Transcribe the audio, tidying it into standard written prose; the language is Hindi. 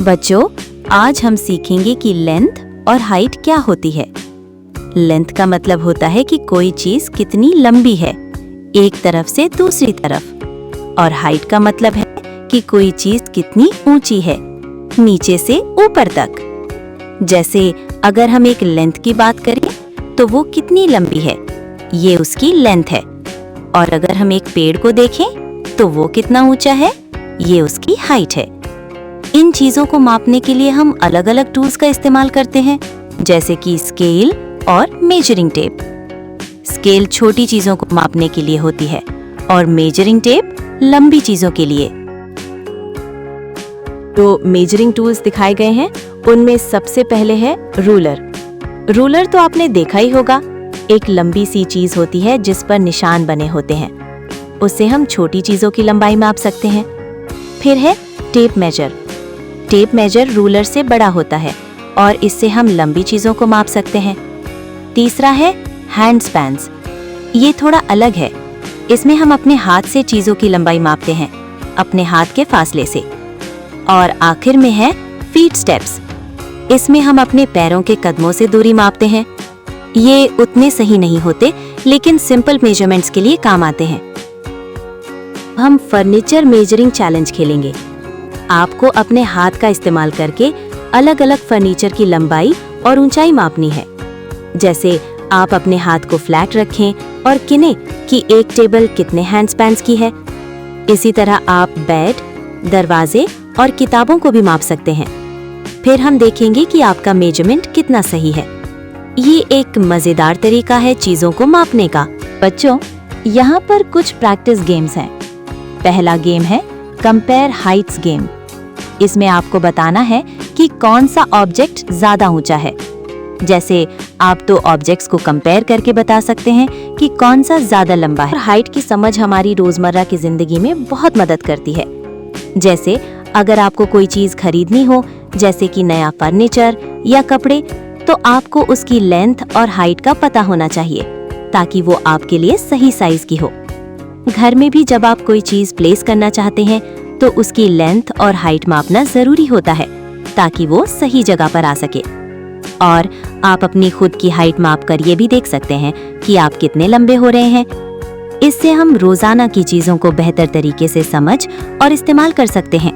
बच्चों, आज हम सीखेंगे कि लेंथ और हाइट क्या होती है। लेंथ का मतलब होता है कि कोई चीज कितनी लंबी है एक तरफ से दूसरी तरफ, और हाइट का मतलब है कि कोई चीज कितनी ऊंची है नीचे से ऊपर तक। जैसे अगर हम एक लेंथ की बात करें तो वो कितनी लंबी है, ये उसकी लेंथ है। और अगर हम एक पेड़ को देखें तो वो कितना ऊंचा है, ये उसकी हाइट है। इन चीजों को मापने के लिए हम अलग अलग टूल्स का इस्तेमाल करते हैं, जैसे कि स्केल और मेजरिंग टेप। स्केल छोटी चीजों को मापने के लिए होती है और मेजरिंग टेप लंबी चीजों के लिए। तो मेजरिंग टूल्स दिखाए गए हैं, उनमें सबसे पहले है रूलर। रूलर तो आपने देखा ही होगा, एक लंबी सी चीज होती है जिस पर निशान बने होते हैं। उससे हम छोटी चीजों की लंबाई माप सकते हैं। फिर है tape major. Tape major ruler से बड़ा होता है और इससे हम लंबी चीजों को माप सकते हैं। तीसरा है हैंड स्पैन्स। ये थोड़ा अलग है, इसमें हम अपने हाथ से चीजों की लंबाई मापते हैं, अपने हाथ के फासले से। और आखिर में है फीट स्टेप्स। इसमें हम अपने पैरों के कदमों से दूरी मापते हैं। ये उतने सही नहीं होते, लेकिन सिंपल मेजरमेंट्स के लिए काम आते हैं। हम फर्नीचर मेजरिंग चैलेंज खेलेंगे। आपको अपने हाथ का इस्तेमाल करके अलग अलग फर्नीचर की लंबाई और ऊंचाई मापनी है। जैसे आप अपने हाथ को फ्लैट रखें और गिने कि एक टेबल कितने हैंड स्पैन्स की है। इसी तरह आप बेड, दरवाजे और किताबों को भी माप सकते हैं। फिर हम देखेंगे कि आपका मेजरमेंट कितना सही है। ये एक मजेदार तरीका है चीजों को मापने का। बच्चों, यहाँ पर कुछ प्रैक्टिस गेम्स हैं। पहला गेम है कंपेयर हाइट्स गेम। इसमें आपको बताना है कि कौन सा ऑब्जेक्ट ज्यादा ऊंचा है। जैसे आप दो ऑब्जेक्ट्स को कंपेयर करके बता सकते हैं कि कौन सा ज्यादा लंबा है। हाइट की समझ हमारी रोजमर्रा की जिंदगी में बहुत मदद करती है। जैसे अगर आपको कोई चीज खरीदनी हो, जैसे कि नया फर्नीचर या कपड़े, तो आपको उसकी लेंथ और हाइट का पता होना चाहिए ताकि वो आपके लिए सही साइज की हो। घर में भी जब आप कोई चीज प्लेस करना चाहते हैं तो उसकी लेंथ और हाइट मापना जरूरी होता है ताकि वो सही जगह पर आ सके। और आप अपनी खुद की हाइट माप कर ये भी देख सकते हैं कि आप कितने लंबे हो रहे हैं। इससे हम रोजाना की चीजों को बेहतर तरीके से समझ और इस्तेमाल कर सकते हैं।